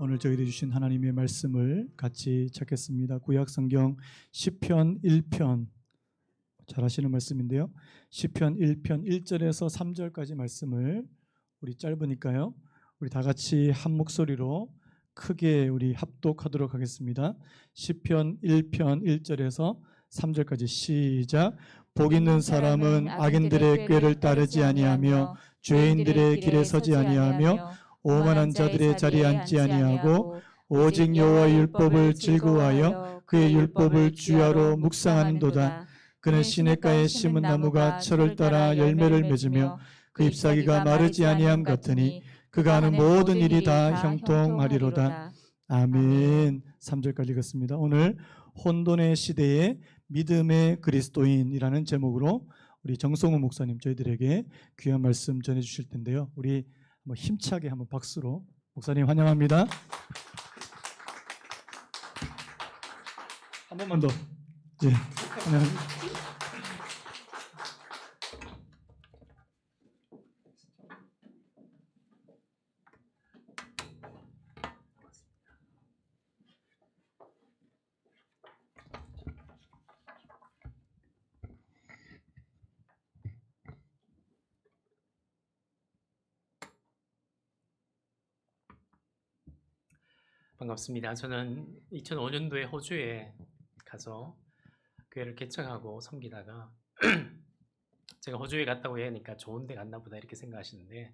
오늘 저희들이 주신 하나님의 말씀을 같이 찾겠습니다. 구약성경 시편 1편, 잘 아시는 말씀인데요. 시편 1편 1절에서 3절까지 말씀을 우리 짧으니까요, 우리 다 같이 한 목소리로 크게 우리 합독하도록 하겠습니다. 시편 1편 1절에서 3절까지 시작. 복 있는 사람은 악인들의 꾀를 따르지 아니하며 죄인들의 길에 서지 아니하며 오만한 자들의 자리에 앉지 아니하고 오직 여호와의 율법을 즐거워하여 그의 율법을 주야로 묵상하는도다. 그는 시냇가에 심은 나무가 철을 따라 열매를 맺으며 그 잎사귀가 마르지 아니함 같으니 그가 하는 모든 일이 다 형통하리로다. 아멘. 3절까지 읽었습니다. 오늘 혼돈의 시대에 믿음의 그리스도인이라는 제목으로 우리 정성우 목사님 저희들에게 귀한 말씀 전해주실 텐데요. 우리 한번 힘차게 한번 박수로 목사님 환영합니다. 한 번만 더. 네, 환영합니다. 반갑습니다. 저는 2005년도에 호주에 가서 교회를 개척하고 섬기다가 제가 호주에 갔다고 하니까 좋은 데 갔나 보다 이렇게 생각하시는데,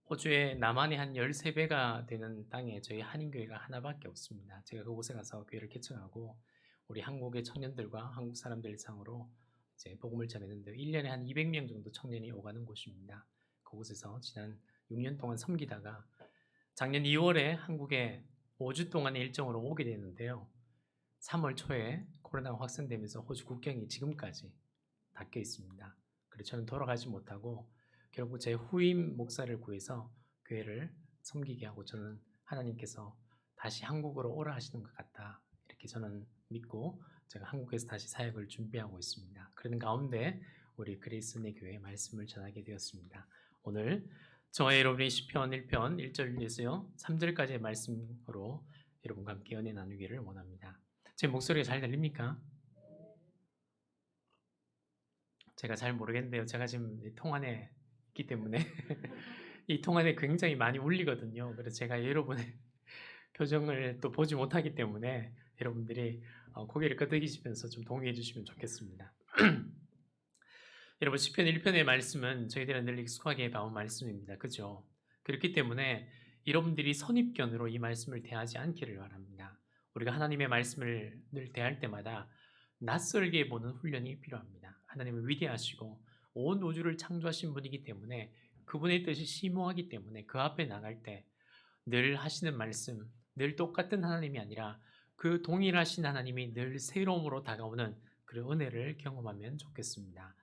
호주에 남한의 한 13배가 되는 땅에 저희 한인교회가 하나밖에 없습니다. 제가 그곳에 가서 교회를 개척하고 우리 한국의 청년들과 한국 사람들 상으로 이제 복음을 전했는데 1년에 한 200명 정도 청년이 오가는 곳입니다. 그곳에서 지난 6년 동안 섬기다가 작년 2월에 한국에 5주 동안의 일정으로 오게 됐는데요. 3월 초에 코로나가 확산되면서 호주 국경이 지금까지 닫혀 있습니다. 그래서 저는 돌아가지 못하고 결국 제 후임 목사를 구해서 교회를 섬기게 하고, 저는 하나님께서 다시 한국으로 오라 하시는 것 같다, 이렇게 저는 믿고 제가 한국에서 다시 사역을 준비하고 있습니다. 그런 가운데 우리 그리스도의 교회에 말씀을 전하게 되었습니다. 오늘 저와 여러분이 시편 1편 1절에서요 3절까지의 말씀으로 여러분과 함께 은혜 나누기를 원합니다. 제 목소리가 잘 들립니까? 제가 잘 모르겠는데요. 제가 지금 통 안에 있기 때문에 이 통 안에 굉장히 많이 울리거든요. 그래서 제가 여러분의 표정을 또 보지 못하기 때문에 여러분들이 고개를 끄덕이시면서 좀 동의해 주시면 좋겠습니다. 여러분, 시편 1편의 말씀은 저희들은 늘 익숙하게 봐온 말씀입니다. 그죠? 그렇기 때문에 여러분들이 선입견으로 이 말씀을 대하지 않기를 바랍니다. 우리가 하나님의 말씀을 늘 대할 때마다 낯설게 보는 훈련이 필요합니다. 하나님은 위대하시고 온 우주를 창조하신 분이기 때문에 그분의 뜻이 심오하기 때문에 그 앞에 나갈 때 늘 하시는 말씀, 늘 똑같은 하나님이 아니라 그 동일하신 하나님이 늘 새로움으로 다가오는 그런 은혜를 경험하면 좋겠습니다.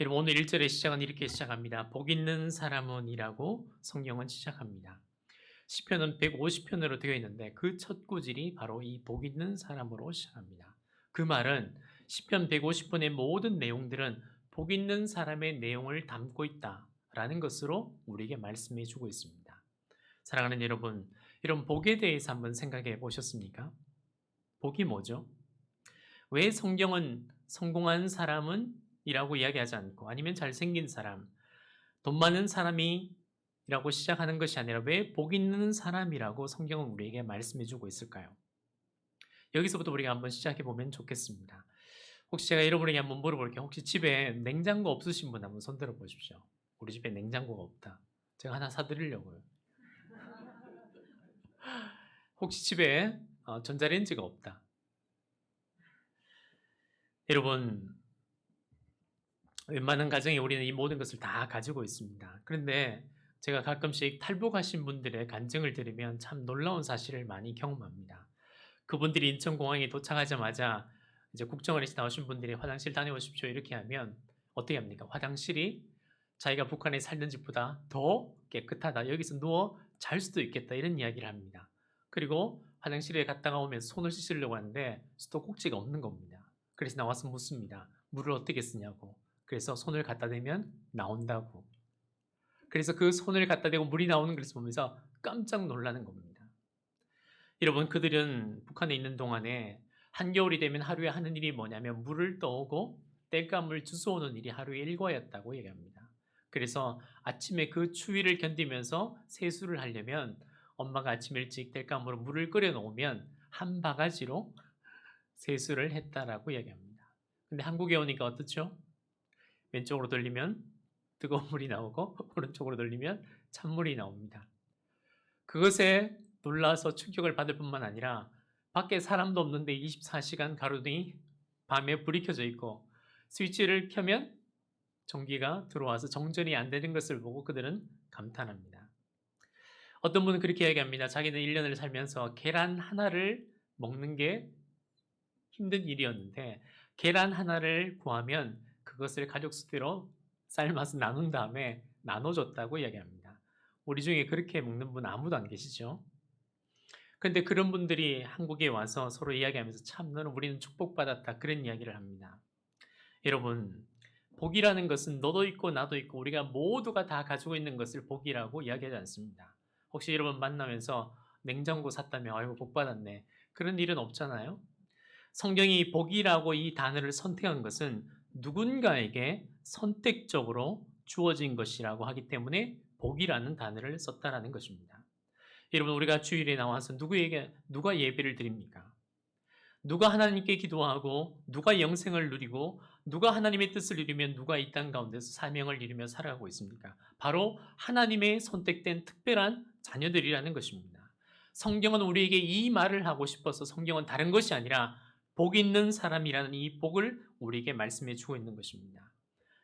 여러분, 오늘 1절의 시작은 이렇게 시작합니다. 복 있는 사람은 이라고 성경은 시작합니다. 시편은 150편으로 되어 있는데 그 첫 구절이 바로 이 복 있는 사람으로 시작합니다. 그 말은 시편 150편의 모든 내용들은 복 있는 사람의 내용을 담고 있다라는 것으로 우리에게 말씀해 주고 있습니다. 사랑하는 여러분, 이런 복에 대해서 한번 생각해 보셨습니까? 복이 뭐죠? 왜 성경은 성공한 사람은 이라고 이야기하지 않고, 아니면 잘생긴 사람, 돈 많은 사람이 라고 시작하는 것이 아니라 왜 복 있는 사람이라고 성경은 우리에게 말씀해 주고 있을까요? 여기서부터 우리가 한번 시작해 보면 좋겠습니다. 혹시 제가 여러분에게 한번 물어볼게요. 혹시 집에 냉장고 없으신 분 한번 손 들어 보십시오. 우리 집에 냉장고가 없다. 제가 하나 사드리려고요. 혹시 집에 전자레인지가 없다. 여러분, 웬만한 가정에 우리는 이 모든 것을 다 가지고 있습니다. 그런데 제가 가끔씩 탈북하신 분들의 간증을 들으면 참 놀라운 사실을 많이 경험합니다. 그분들이 인천공항에 도착하자마자 이제 국정원에서 나오신 분들이 화장실 다녀오십시오 이렇게 하면 어떻게 합니까? 화장실이 자기가 북한에 살던 집보다 더 깨끗하다, 여기서 누워 잘 수도 있겠다, 이런 이야기를 합니다. 그리고 화장실에 갔다가 오면 손을 씻으려고 하는데 수도꼭지가 없는 겁니다. 그래서 나와서 묻습니다. 물을 어떻게 쓰냐고. 그래서 손을 갖다 대면 나온다고. 그래서 그 손을 갖다 대고 물이 나오는 것을 보면서 깜짝 놀라는 겁니다. 여러분, 그들은 북한에 있는 동안에 한겨울이 되면 하루에 하는 일이 뭐냐면 물을 떠오고 땔감을 주워오는 일이 하루에 일과였다고 얘기합니다. 그래서 아침에 그 추위를 견디면서 세수를 하려면 엄마가 아침 일찍 땔감으로 물을 끓여 놓으면 한 바가지로 세수를 했다라고 얘기합니다. 근데 한국에 오니까 어떻죠? 왼쪽으로 돌리면 뜨거운 물이 나오고 오른쪽으로 돌리면 찬물이 나옵니다. 그것에 놀라서 충격을 받을 뿐만 아니라 밖에 사람도 없는데 24시간 가로등이 밤에 불이 켜져 있고 스위치를 켜면 전기가 들어와서 정전이 안 되는 것을 보고 그들은 감탄합니다. 어떤 분은 그렇게 얘기합니다. 자기는 1년을 살면서 계란 하나를 먹는 게 힘든 일이었는데 계란 하나를 구하면 그것을 가족 수대로 삶아서 나눈 다음에 나눠줬다고 이야기합니다. 우리 중에 그렇게 먹는 분 아무도 안 계시죠? 그런데 그런 분들이 한국에 와서 서로 이야기하면서 참 너는 우리는 축복받았다 그런 이야기를 합니다. 여러분, 복이라는 것은 너도 있고 나도 있고 우리가 모두가 다 가지고 있는 것을 복이라고 이야기하지 않습니다. 혹시 여러분 만나면서 냉장고 샀다며 아이고 복 받았네 그런 일은 없잖아요. 성경이 복이라고 이 단어를 선택한 것은 누군가에게 선택적으로 주어진 것이라고 하기 때문에 복이라는 단어를 썼다라는 것입니다. 여러분, 우리가 주일에 나와서 누가 예배를 드립니까? 누가 하나님께 기도하고 누가 영생을 누리고 누가 하나님의 뜻을 이루면 누가 이 땅 가운데서 사명을 이루며 살아가고 있습니까? 바로 하나님의 선택된 특별한 자녀들이라는 것입니다. 성경은 우리에게 이 말을 하고 싶어서 성경은 다른 것이 아니라 복 있는 사람이라는 이 복을 우리에게 말씀해 주고 있는 것입니다.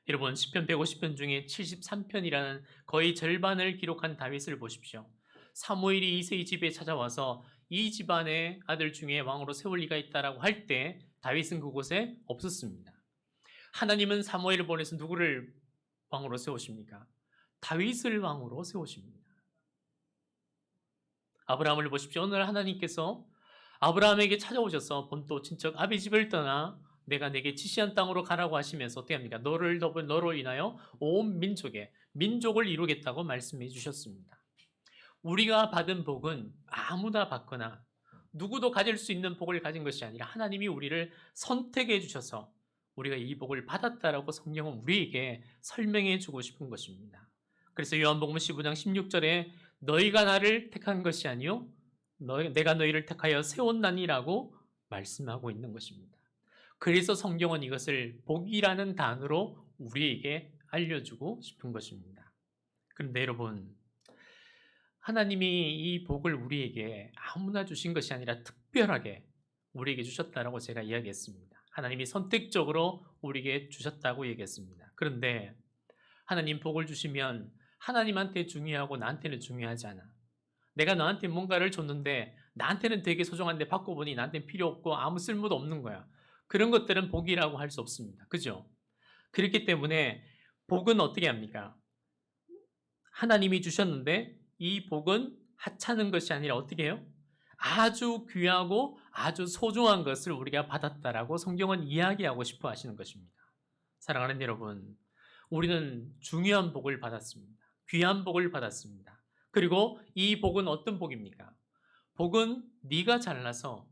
여러분, 시편 150편 중에 73편이라는 거의 절반을 기록한 다윗을 보십시오. 사무엘이 이새의 집에 찾아와서 이 집안의 아들 중에 왕으로 세울 리가 있다라고 할 때 다윗은 그곳에 없었습니다. 하나님은 사무엘을 보내서 누구를 왕으로 세우십니까? 다윗을 왕으로 세우십니다. 아브라함을 보십시오. 오늘 하나님께서 아브라함에게 찾아오셔서 본토 친척 아비 집을 떠나 내가 내게 지시한 땅으로 가라고 하시면서 어떻게 합니까? 너로 인하여 온 민족을 이루겠다고 말씀해 주셨습니다. 우리가 받은 복은 아무나 받거나 누구도 가질 수 있는 복을 가진 것이 아니라 하나님이 우리를 선택해 주셔서 우리가 이 복을 받았다라고 성경은 우리에게 설명해 주고 싶은 것입니다. 그래서 요한복음 15장 16절에 너희가 나를 택한 것이 아니요 내가 너희를 택하여 세웠나니라고 말씀하고 있는 것입니다. 그래서 성경은 이것을 복이라는 단어로 우리에게 알려주고 싶은 것입니다. 그런데 여러분, 하나님이 이 복을 우리에게 아무나 주신 것이 아니라 특별하게 우리에게 주셨다라고 제가 이야기했습니다. 하나님이 선택적으로 우리에게 주셨다고 얘기했습니다. 그런데 하나님 복을 주시면 하나님한테 중요하고 나한테는 중요하지 않아. 내가 너한테 뭔가를 줬는데 나한테는 되게 소중한데 받고 보니 나한테는 필요 없고 아무 쓸모도 없는 거야. 그런 것들은 복이라고 할 수 없습니다. 그죠? 그렇기 때문에 복은 어떻게 합니까? 하나님이 주셨는데 이 복은 하찮은 것이 아니라 어떻게 해요? 아주 귀하고 아주 소중한 것을 우리가 받았다라고 성경은 이야기하고 싶어 하시는 것입니다. 사랑하는 여러분, 우리는 중요한 복을 받았습니다. 귀한 복을 받았습니다. 그리고 이 복은 어떤 복입니까? 복은 네가 잘나서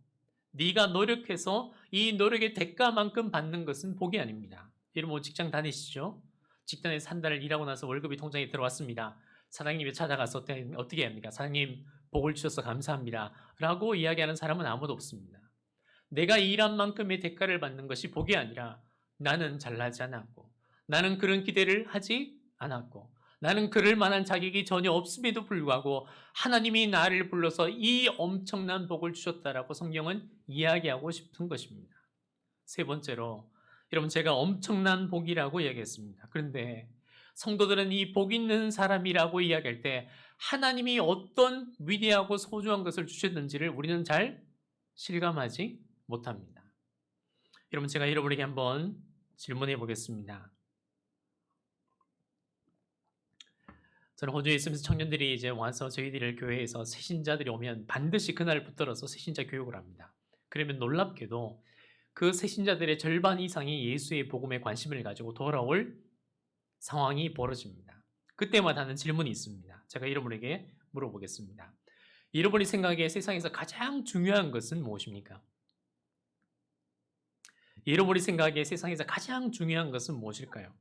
네가 노력해서 이 노력의 대가만큼 받는 것은 복이 아닙니다. 여러분 직장 다니시죠? 직장에서 한 달을 일하고 나서 월급이 통장에 들어왔습니다. 사장님이 찾아가서 어떻게 합니까? 사장님 복을 주셔서 감사합니다 라고 이야기하는 사람은 아무도 없습니다. 내가 일한 만큼의 대가를 받는 것이 복이 아니라 나는 잘나지 않았고 나는 그런 기대를 하지 않았고 나는 그럴 만한 자격이 전혀 없음에도 불구하고 하나님이 나를 불러서 이 엄청난 복을 주셨다라고 성경은 이야기하고 싶은 것입니다. 세 번째로 여러분 제가 엄청난 복이라고 이야기했습니다. 그런데 성도들은 이 복 있는 사람이라고 이야기할 때 하나님이 어떤 위대하고 소중한 것을 주셨는지를 우리는 잘 실감하지 못합니다. 여러분 제가 여러분에게 한번 질문해 보겠습니다. 저는 호주에 있으면서 청년들이 이제 와서 저희들 교회에서 새신자들이 오면 반드시 그날 붙들어서 새신자 교육을 합니다. 그러면 놀랍게도 그 새신자들의 절반 이상이 예수의 복음에 관심을 가지고 돌아올 상황이 벌어집니다. 그때마다 하는 질문이 있습니다. 제가 여러분에게 물어보겠습니다. 여러분이 생각하기에 세상에서 가장 중요한 것은 무엇입니까? 여러분이 생각하기에 세상에서 가장 중요한 것은 무엇일까요?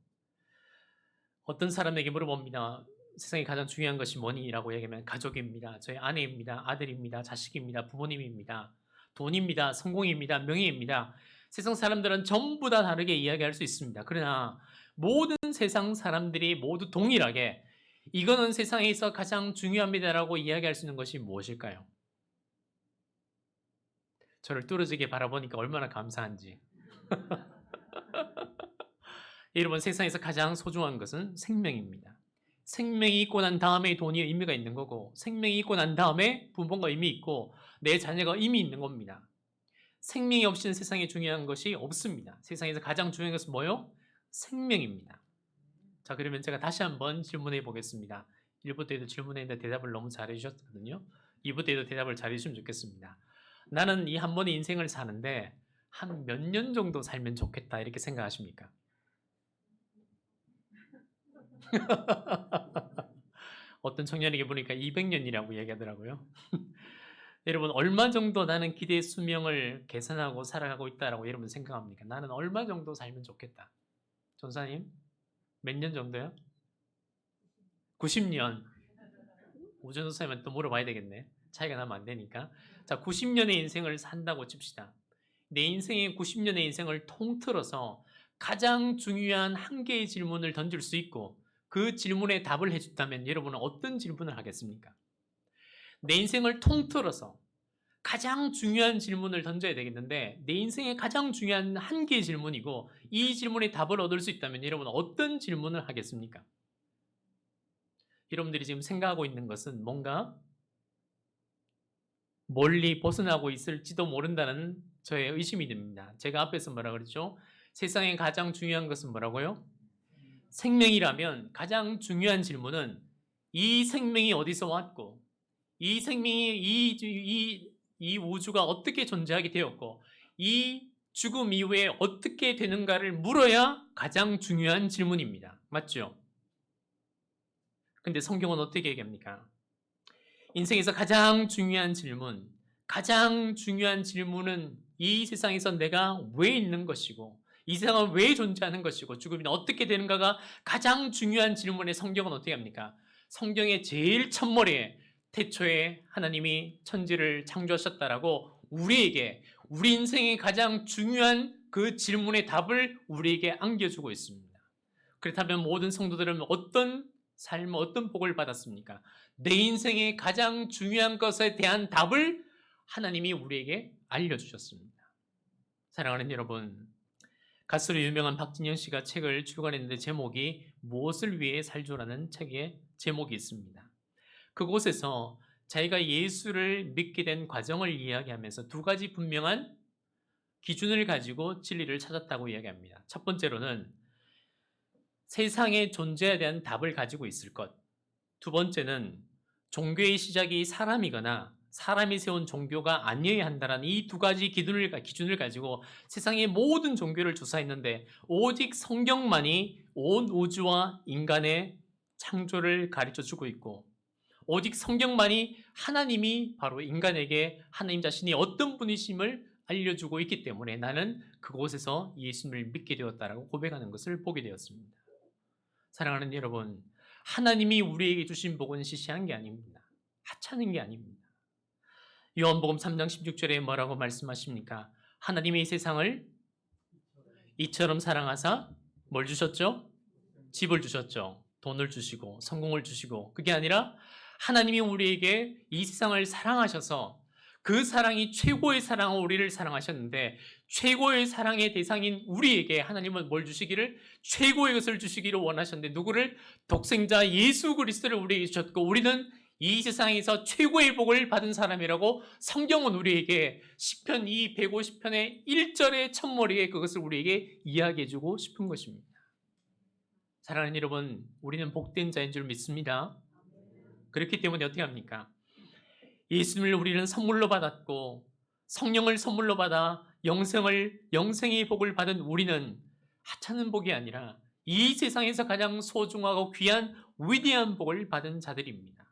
어떤 사람에게 물어봅니다. 세상에 가장 중요한 것이 뭐니? 라고 얘기하면 가족입니다. 저희 아내입니다. 아들입니다. 자식입니다. 부모님입니다. 돈입니다. 성공입니다. 명예입니다. 세상 사람들은 전부 다 다르게 이야기할 수 있습니다. 그러나 모든 세상 사람들이 모두 동일하게 이거는 세상에서 가장 중요합니다라고 이야기할 수 있는 것이 무엇일까요? 저를 뚫어지게 바라보니까 얼마나 감사한지. 여러분, 세상에서 가장 소중한 것은 생명입니다. 생명이 있고 난 다음에 돈이 의미가 있는 거고, 생명이 있고 난 다음에 부모가 의미 있고 내 자녀가 의미 있는 겁니다. 생명이 없이는 세상에 중요한 것이 없습니다. 세상에서 가장 중요한 것은 뭐요? 생명입니다. 자, 그러면 제가 다시 한번 질문해 보겠습니다. 1부 때도 질문했는데 대답을 너무 잘해 주셨거든요. 2부 때도 대답을 잘해 주시면 좋겠습니다. 나는 이 한 번의 인생을 사는데 한 몇 년 정도 살면 좋겠다 이렇게 생각하십니까? 어떤 청년에게 보니까 200년이라고 얘기하더라고요. 여러분, 얼마 정도 나는 기대 수명을 계산하고 살아가고 있다라고 여러분 생각합니까? 나는 얼마 정도 살면 좋겠다. 전사님, 몇 년 정도요? 90년. 오전 전사님한테 또 물어봐야 되겠네. 차이가 나면 안 되니까. 자, 90년의 인생을 산다고 칩시다. 내 인생의 90년의 인생을 통틀어서 가장 중요한 한 개의 질문을 던질 수 있고 그 질문에 답을 해준다면 여러분은 어떤 질문을 하겠습니까? 내 인생을 통틀어서 가장 중요한 질문을 던져야 되겠는데 내 인생의 가장 중요한 한 개의 질문이고 이 질문에 답을 얻을 수 있다면 여러분은 어떤 질문을 하겠습니까? 여러분들이 지금 생각하고 있는 것은 뭔가 멀리 벗어나고 있을지도 모른다는 저의 의심이 듭니다. 제가 앞에서 뭐라 그랬죠? 세상에 가장 중요한 것은 뭐라고요? 생명이라면 가장 중요한 질문은 이 생명이 어디서 왔고 이 생명이 이 우주가 어떻게 존재하게 되었고 이 죽음 이후에 어떻게 되는가를 물어야 가장 중요한 질문입니다. 맞죠? 근데 성경은 어떻게 얘기합니까? 인생에서 가장 중요한 질문은 이 세상에서 내가 왜 있는 것이고 이 세상은 왜 존재하는 것이고 죽음이 어떻게 되는가가 가장 중요한 질문에 성경은 어떻게 합니까? 성경의 제일 첫머리에 태초에 하나님이 천지를 창조하셨다라고 우리에게 우리 인생의 가장 중요한 그 질문의 답을 우리에게 안겨주고 있습니다. 그렇다면 모든 성도들은 어떤 삶, 어떤 복을 받았습니까? 내 인생의 가장 중요한 것에 대한 답을 하나님이 우리에게 알려주셨습니다. 사랑하는 여러분, 가수로 유명한 박진영 씨가 책을 출간했는데 제목이 무엇을 위해 살죠라는 책의 제목이 있습니다. 그곳에서 자기가 예수를 믿게 된 과정을 이야기하면서 두 가지 분명한 기준을 가지고 진리를 찾았다고 이야기합니다. 첫 번째로는 세상의 존재에 대한 답을 가지고 있을 것. 두 번째는 종교의 시작이 사람이거나 사람이 세운 종교가 아니어야 한다는 이 두 가지 기준을 가지고 세상의 모든 종교를 조사했는데 오직 성경만이 온 우주와 인간의 창조를 가르쳐 주고 있고 오직 성경만이 하나님이 바로 인간에게 하나님 자신이 어떤 분이심을 알려주고 있기 때문에 나는 그곳에서 예수님을 믿게 되었다라고 고백하는 것을 보게 되었습니다. 사랑하는 여러분, 하나님이 우리에게 주신 복은 시시한 게 아닙니다. 하찮은 게 아닙니다. 요한복음 3장 16절에 뭐라고 말씀하십니까? 하나님이 이 세상을 이처럼 사랑하사 뭘 주셨죠? 집을 주셨죠. 돈을 주시고 성공을 주시고 그게 아니라 하나님이 우리에게 이 세상을 사랑하셔서 그 사랑이 최고의 사랑으로 우리를 사랑하셨는데 최고의 사랑의 대상인 우리에게 하나님은 뭘 주시기를? 최고의 것을 주시기를 원하셨는데 누구를? 독생자 예수 그리스도를 우리에게 주셨고 우리는 이 세상에서 최고의 복을 받은 사람이라고 성경은 우리에게 시편 150편의 1절의 첫머리에 그것을 우리에게 이야기해주고 싶은 것입니다. 사랑하는 여러분, 우리는 복된 자인 줄 믿습니다. 그렇기 때문에 어떻게 합니까? 예수님을 우리는 선물로 받았고 성령을 선물로 받아 영생의 복을 받은 우리는 하찮은 복이 아니라 이 세상에서 가장 소중하고 귀한 위대한 복을 받은 자들입니다.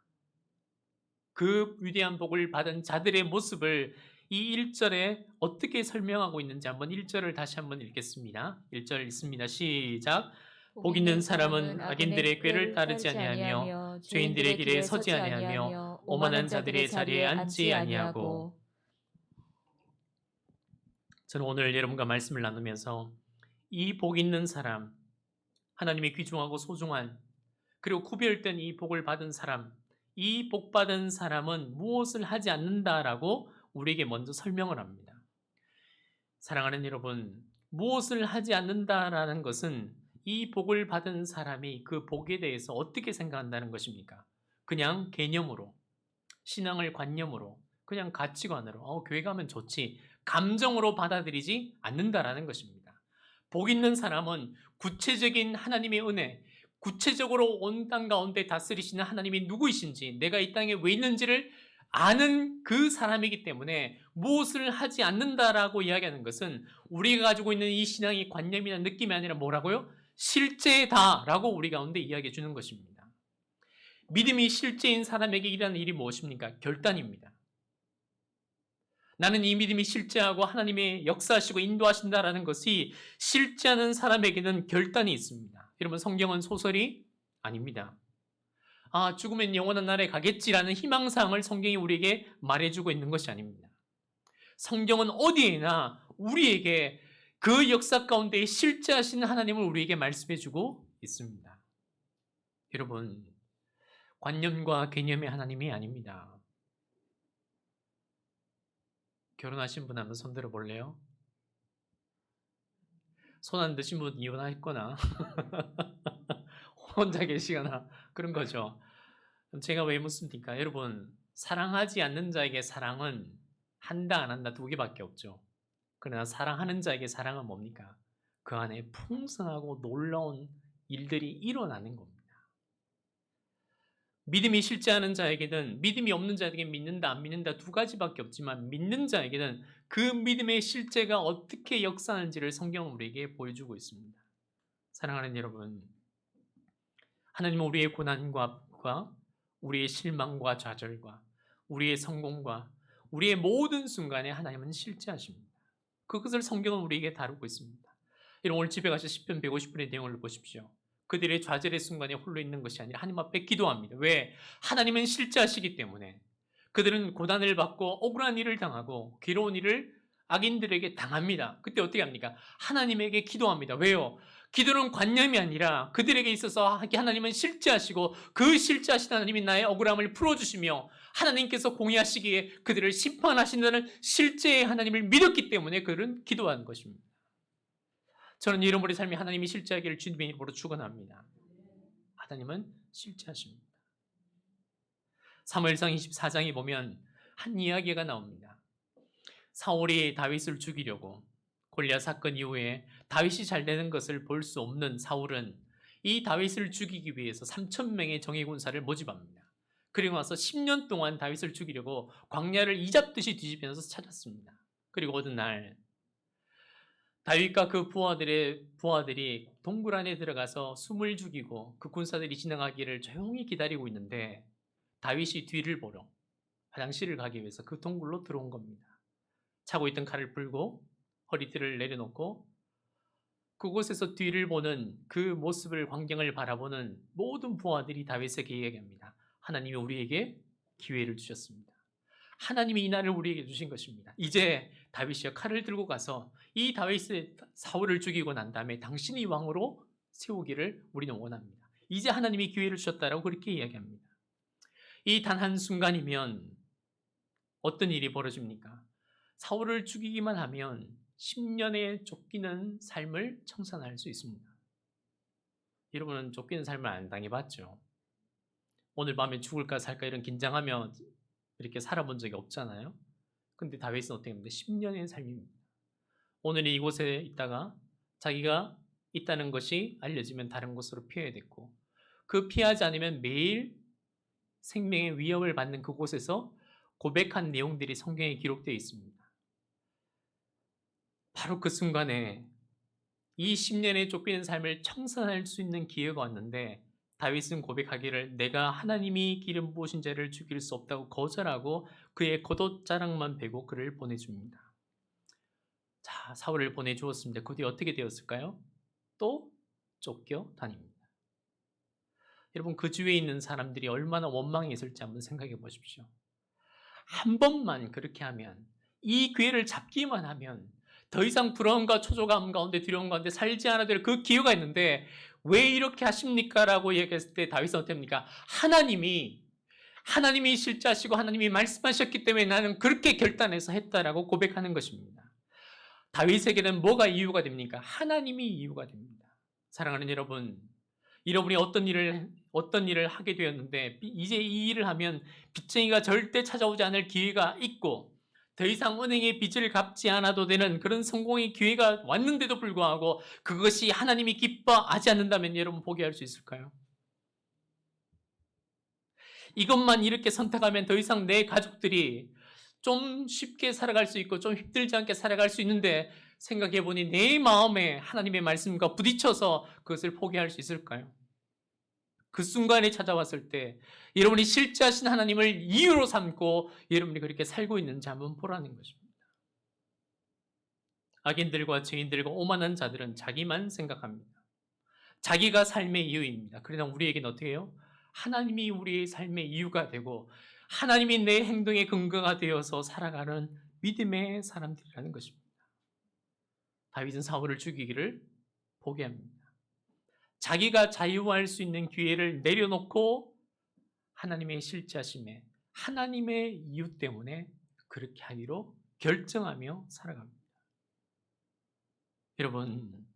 그 위대한 복을 받은 자들의 모습을 이 1절에 어떻게 설명하고 있는지 한번 1절을 다시 한번 읽겠습니다. 1절 읽습니다. 시작. 복 있는 사람은 악인들의 꾀를 따르지 아니하며 죄인들의 길에 서지 아니하며 오만한 자들의 자리에 앉지 아니하고. 저는 오늘 여러분과 말씀을 나누면서 이 복 있는 사람, 하나님의 귀중하고 소중한 그리고 구별된 이 복을 받은 사람, 이 복 받은 사람은 무엇을 하지 않는다라고 우리에게 먼저 설명을 합니다. 사랑하는 여러분, 무엇을 하지 않는다라는 것은 이 복을 받은 사람이 그 복에 대해서 어떻게 생각한다는 것입니까? 그냥 개념으로, 신앙을 관념으로, 그냥 가치관으로 교회 가면 좋지, 감정으로 받아들이지 않는다라는 것입니다. 복 있는 사람은 구체적인 하나님의 은혜, 구체적으로 온 땅 가운데 다스리시는 하나님이 누구이신지, 내가 이 땅에 왜 있는지를 아는 그 사람이기 때문에 무엇을 하지 않는다라고 이야기하는 것은 우리가 가지고 있는 이 신앙의 관념이나 느낌이 아니라 뭐라고요? 실제다라고 우리 가운데 이야기해 주는 것입니다. 믿음이 실제인 사람에게 일하는 일이 무엇입니까? 결단입니다. 나는 이 믿음이 실제하고 하나님의 역사하시고 인도하신다라는 것이 실제하는 사람에게는 결단이 있습니다. 여러분, 성경은 소설이 아닙니다. 죽으면 영원한 나라에 가겠지라는 희망사항을 성경이 우리에게 말해주고 있는 것이 아닙니다. 성경은 어디에나 우리에게 그 역사 가운데 실제하시는 하나님을 우리에게 말씀해주고 있습니다. 여러분, 관념과 개념의 하나님이 아닙니다. 결혼하신 분 한번 손 들어 볼래요? 손 안 드신 분 이혼했거나 혼자 계시거나 그런 거죠. 제가 왜 묻습니까? 여러분, 사랑하지 않는 자에게 사랑은 한다 안 한다 두 개밖에 없죠. 그러나 사랑하는 자에게 사랑은 뭡니까? 그 안에 풍성하고 놀라운 일들이 일어나는 겁니다. 믿음이 실제하는 자에게는, 믿음이 없는 자에게 믿는다 안 믿는다 두 가지밖에 없지만, 믿는 자에게는 그 믿음의 실제가 어떻게 역사하는지를 성경은 우리에게 보여주고 있습니다. 사랑하는 여러분, 하나님은 우리의 고난과 우리의 실망과 좌절과 우리의 성공과 우리의 모든 순간에 하나님은 실제하십니다. 그것을 성경은 우리에게 다루고 있습니다. 여러분, 오늘 집에 가서 시편 150편의 내용을 보십시오. 그들의 좌절의 순간에 홀로 있는 것이 아니라 하나님 앞에 기도합니다. 왜? 하나님은 실제하시기 때문에. 그들은 고난을 받고 억울한 일을 당하고 괴로운 일을 악인들에게 당합니다. 그때 어떻게 합니까? 하나님에게 기도합니다. 왜요? 기도는 관념이 아니라 그들에게 있어서 하나님은 실제하시고 그 실제하신 하나님이 나의 억울함을 풀어주시며 하나님께서 공의하시기에 그들을 심판하신다는 실제의 하나님을 믿었기 때문에 그들은 기도하는 것입니다. 저는 여러분의 삶이 하나님이 실제하기를 주님의 이름으로 축원합니다. 하나님은 실제하십니다. 사무엘상 24장에 보면 한 이야기가 나옵니다. 사울이 다윗을 죽이려고 골리앗 사건 이후에 다윗이 잘 되는 것을 볼 수 없는 사울은 이 다윗을 죽이기 위해서 3,000명의 정예군사를 모집합니다. 그리고 나서 10년 동안 다윗을 죽이려고 광야를 이잡듯이 뒤집으면서 찾았습니다. 그리고 어느 날 다윗과 그 부하들이 동굴 안에 들어가서 숨을 죽이고 그 군사들이 지나가기를 조용히 기다리고 있는데 다윗이 뒤를 보러 화장실을 가기 위해서 그 동굴로 들어온 겁니다. 차고 있던 칼을 풀고 허리띠를 내려놓고 그곳에서 뒤를 보는 그 모습을, 광경을 바라보는 모든 부하들이 다윗에게 이야기합니다. 하나님이 우리에게 기회를 주셨습니다. 하나님이 이 날을 우리에게 주신 것입니다. 이제 다윗이여, 칼을 들고 가서 이 다윗의 사울을 죽이고 난 다음에 당신이 왕으로 세우기를 우리는 원합니다. 이제 하나님이 기회를 주셨다라고 그렇게 이야기합니다. 이 단 한순간이면 어떤 일이 벌어집니까? 사울을 죽이기만 하면 10년에 쫓기는 삶을 청산할 수 있습니다. 여러분은 쫓기는 삶을 안 당해봤죠? 오늘 밤에 죽을까 살까 이런 긴장하며 이렇게 살아본 적이 없잖아요. 근데 다윗은 어떻게 합니까? 10년의 삶입니다. 오늘 이곳에 있다가 자기가 있다는 것이 알려지면 다른 곳으로 피해야 됐고, 그 피하지 않으면 매일 생명의 위협을 받는 그곳에서 고백한 내용들이 성경에 기록되어 있습니다. 바로 그 순간에 이 10년의 쫓기는 삶을 청산할 수 있는 기회가 왔는데 다윗은 고백하기를 내가 하나님이 기름 부으신 자를 죽일 수 없다고 거절하고 그의 겉옷자락만 베고 그를 보내줍니다. 자, 사울을 보내주었습니다. 그 뒤에 어떻게 되었을까요? 또 쫓겨 다닙니다. 여러분, 그 주위에 있는 사람들이 얼마나 원망이 있을지 한번 생각해 보십시오. 한 번만 그렇게 하면, 이 기회를 잡기만 하면 더 이상 불안과 초조감 가운데 두려움 가운데 살지 않아도 될 그 기회가 있는데 왜 이렇게 하십니까? 라고 얘기했을 때 다윗은 어떻습니까? 하나님이 실제하시고 하나님이 말씀하셨기 때문에 나는 그렇게 결단해서 했다라고 고백하는 것입니다. 다윗에게는 뭐가 이유가 됩니까? 하나님이 이유가 됩니다. 사랑하는 여러분, 여러분이 어떤 일을 하게 되었는데 이제 이 일을 하면 빚쟁이가 절대 찾아오지 않을 기회가 있고 더 이상 은행의 빚을 갚지 않아도 되는 그런 성공의 기회가 왔는데도 불구하고 그것이 하나님이 기뻐하지 않는다면 여러분 포기할 수 있을까요? 이것만 이렇게 선택하면 더 이상 내 가족들이 좀 쉽게 살아갈 수 있고 좀 힘들지 않게 살아갈 수 있는데 생각해보니 내 마음에 하나님의 말씀과 부딪혀서 그것을 포기할 수 있을까요? 그 순간에 찾아왔을 때 여러분이 실제하신 하나님을 이유로 삼고 여러분이 그렇게 살고 있는지 한번 보라는 것입니다. 악인들과 죄인들과 오만한 자들은 자기만 생각합니다. 자기가 삶의 이유입니다. 그러나 우리에게는 어떻게 해요? 하나님이 우리의 삶의 이유가 되고 하나님이 내 행동의 근거가 되어서 살아가는 믿음의 사람들이라는 것입니다. 다윗은 사울을 죽이기를 포기합니다. 자기가 자유할 수 있는 기회를 내려놓고 하나님의 실제하심에 하나님의 이유 때문에 그렇게 하기로 결정하며 살아갑니다. 여러분,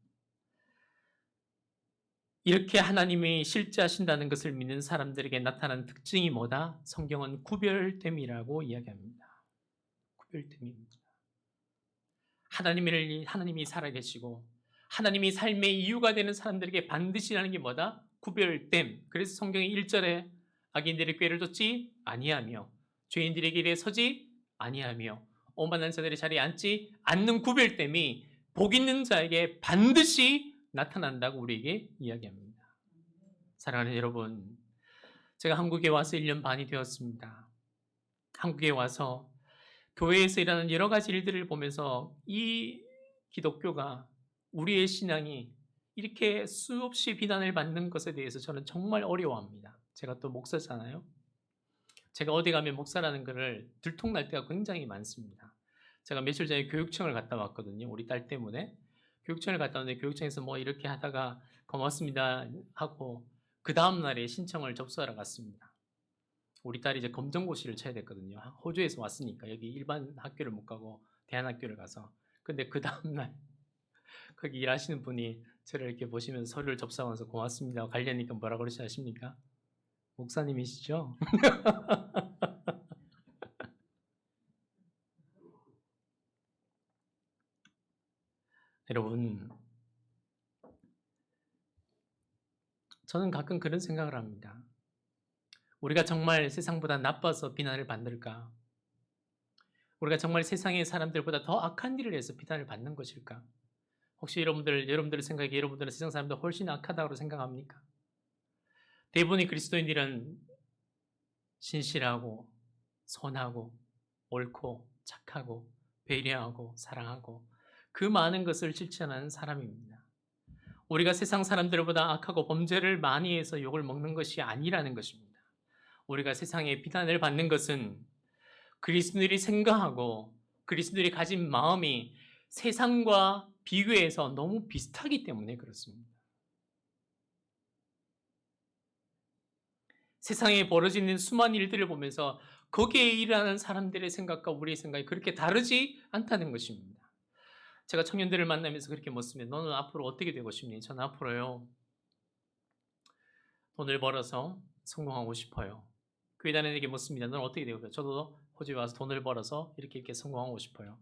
이렇게 하나님이 실제하신다는 것을 믿는 사람들에게 나타나는 특징이 뭐다? 성경은 구별됨이라고 이야기합니다. 구별됨입니다. 하나님이 살아계시고 하나님이 삶의 이유가 되는 사람들에게 반드시 하는 게 뭐다? 구별됨. 그래서 성경이 1절에 악인들의 꾀를 쫓지 아니하며 죄인들의 길에 서지 아니하며 오만한 자들의 자리에 앉지 않는 구별됨이 복 있는 자에게 반드시 나타난다고 우리에게 이야기합니다. 사랑하는 여러분, 제가 한국에 와서 1년 반이 되었습니다. 한국에 와서 교회에서 일하는 여러 가지 일들을 보면서 이 기독교가 우리의 신앙이 이렇게 수없이 비난을 받는 것에 대해서 저는 정말 어려워합니다. 제가 또 목사잖아요. 제가 어디 가면 목사라는 것을 들통날 때가 굉장히 많습니다. 제가 며칠 전에 교육청을 갔다 왔거든요. 우리 딸 때문에. 교육청을 갔다 왔는데 교육청에서 뭐 이렇게 하다가 고맙습니다 하고 그 다음날에 신청을 접수하러 갔습니다. 우리 딸이 이제 검정고시를 쳐야 됐거든요. 호주에서 왔으니까 여기 일반 학교를 못 가고 대안학교를 가서. 근데 그 다음날 거기 일하시는 분이 저를 이렇게 보시면서 서류를 접수하면서 고맙습니다 관리하니까 뭐라고 그러시 아십니까? 목사님이시죠? 여러분, 저는 가끔 그런 생각을 합니다. 우리가 정말 세상보다 나빠서 비난을 받을까? 우리가 정말 세상의 사람들보다 더 악한 일을 해서 비난을 받는 것일까? 혹시 여러분들의 생각에 여러분들은 세상 사람들 훨씬 악하다고 생각합니까? 대부분의 그리스도인들은 신실하고 선하고 옳고 착하고 배려하고 사랑하고 그 많은 것을 실천하는 사람입니다. 우리가 세상 사람들보다 악하고 범죄를 많이 해서 욕을 먹는 것이 아니라는 것입니다. 우리가 세상에 비난을 받는 것은 그리스도인들이 생각하고 그리스도인들이 가진 마음이 세상과 비교해서 너무 비슷하기 때문에 그렇습니다. 세상에 벌어지는 수많은 일들을 보면서 거기에 일하는 사람들의 생각과 우리의 생각이 그렇게 다르지 않다는 것입니다. 제가 청년들을 만나면서 그렇게 묻습니다. 너는 앞으로 어떻게 되고 싶니? 저는 앞으로요, 돈을 벌어서 성공하고 싶어요. 교회다니에게 묻습니다. 너는 어떻게 되고 싶어요? 저도 호주에 와서 돈을 벌어서 이렇게 성공하고 싶어요.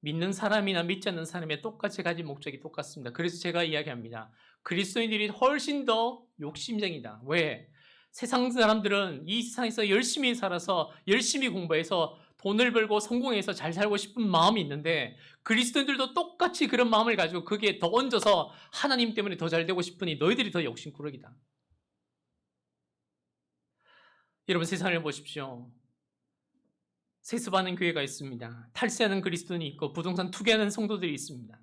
믿는 사람이나 믿지 않는 사람의 똑같이 가진 목적이 똑같습니다. 그래서 제가 이야기합니다. 그리스도인들이 훨씬 더 욕심쟁이다. 왜? 세상 사람들은 이 세상에서 열심히 살아서 열심히 공부해서 돈을 벌고 성공해서 잘 살고 싶은 마음이 있는데 그리스도인들도 똑같이 그런 마음을 가지고 거기에 더 얹어서 하나님 때문에 더 잘 되고 싶으니 너희들이 더 욕심꾸러기다. 여러분 세상을 보십시오. 세습하는 교회가 있습니다. 탈세하는 그리스도인이 있고 부동산 투기하는 성도들이 있습니다.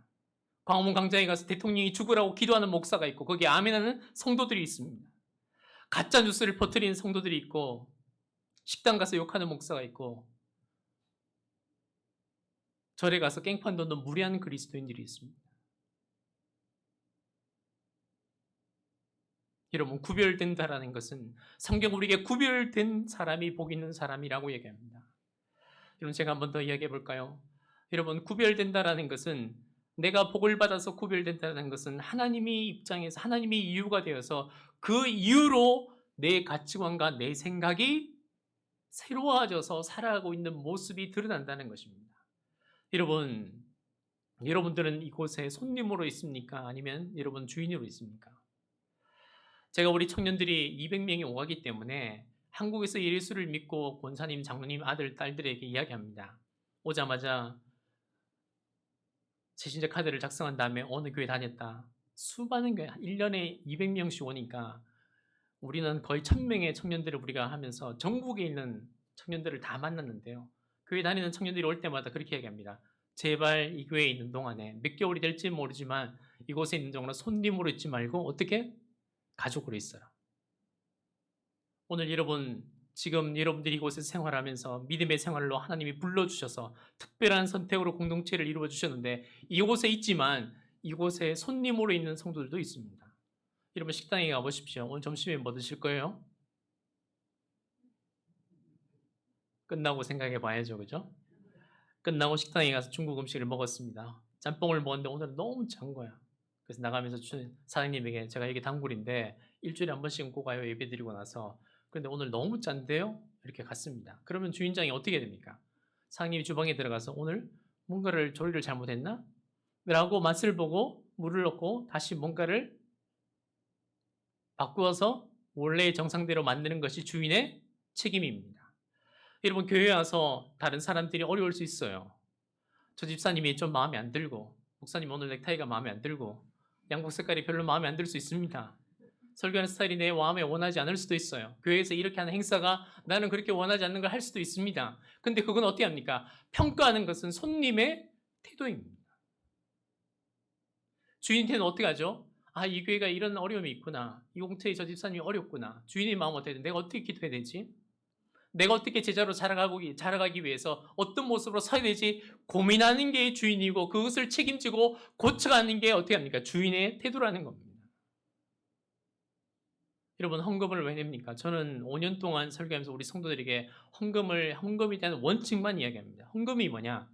광화문 광장에 가서 대통령이 죽으라고 기도하는 목사가 있고 거기에 아멘하는 성도들이 있습니다. 가짜 뉴스를 퍼뜨리는 성도들이 있고 식당 가서 욕하는 목사가 있고 절에 가서 깽판 도는 무례한 그리스도인들이 있습니다. 여러분 구별된다라는 것은 성경 우리에게 구별된 사람이 복 있는 사람이라고 얘기합니다. 여러분 제가 한 번 더 이야기해 볼까요? 여러분 구별된다라는 것은 내가 복을 받아서 구별된다는 것은 하나님의 입장에서 하나님의 이유가 되어서 그 이유로 내 가치관과 내 생각이 새로워져서 살아가고 있는 모습이 드러난다는 것입니다. 여러분, 여러분들은 이곳에 손님으로 있습니까? 아니면 여러분 주인으로 있습니까? 제가 우리 청년들이 200명이 오가기 때문에 한국에서 예수를 믿고 권사님, 장로님 아들, 딸들에게 이야기합니다. 오자마자 제신자 카드를 작성한 다음에 어느 교회 다녔다. 수많은 교회, 1년에 200명씩 오니까 우리는 거의 1000명의 청년들을 우리가 하면서 전국에 있는 청년들을 다 만났는데요. 교회 다니는 청년들이 올 때마다 그렇게 얘기합니다. 제발 이 교회에 있는 동안에 몇 개월이 될지 모르지만 이곳에 있는 동안에 손님으로 있지 말고 어떻게? 가족으로 있어라. 오늘 여러분 지금 여러분들이 이곳에서 생활하면서 믿음의 생활로 하나님이 불러주셔서 특별한 선택으로 공동체를 이루어 주셨는데 이곳에 있지만 이곳에 손님으로 있는 성도들도 있습니다. 여러분 식당에 가보십시오. 오늘 점심에 뭐 드실 거예요? 끝나고 생각해 봐야죠. 그죠? 끝나고 식당에 가서 중국 음식을 먹었습니다. 짬뽕을 먹었는데 오늘은 너무 짠 거야. 그래서 나가면서 사장님에게 제가 이게 단골인데 일주일에 한 번씩은 꼭 가요. 예배 드리고 나서. 그런데 오늘 너무 짠데요? 이렇게 갔습니다. 그러면 주인장이 어떻게 됩니까? 사장님이 주방에 들어가서 오늘 뭔가를 조리를 잘못했나? 라고 맛을 보고 물을 넣고 다시 뭔가를 바꾸어서 원래의 정상대로 만드는 것이 주인의 책임입니다. 여러분 교회에 와서 다른 사람들이 어려울 수 있어요. 저 집사님이 좀 마음에 안 들고 목사님 오늘 넥타이가 마음에 안 들고 양복 색깔이 별로 마음에 안 들 수 있습니다. 설교하는 스타일이 내 마음에 원하지 않을 수도 있어요. 교회에서 이렇게 하는 행사가 나는 그렇게 원하지 않는 걸 할 수도 있습니다. 근데 그건 어떻게 합니까? 평가하는 것은 손님의 태도입니다. 주인한테는 어떻게 하죠? 아, 이 교회가 이런 어려움이 있구나. 이 공터에 저 집사님이 어렵구나. 주인의 마음 어떻게 돼? 내가 어떻게 기도해야 되지? 내가 어떻게 제자로 자라가기 위해서 어떤 모습으로 서야 되지? 고민하는 게 주인이고 그것을 책임지고 고쳐가는 게 어떻게 합니까? 주인의 태도라는 겁니다. 여러분 헌금을 왜 냅니까? 저는 5년 동안 설교하면서 우리 성도들에게 헌금에 대한 원칙만 이야기합니다. 헌금이 뭐냐?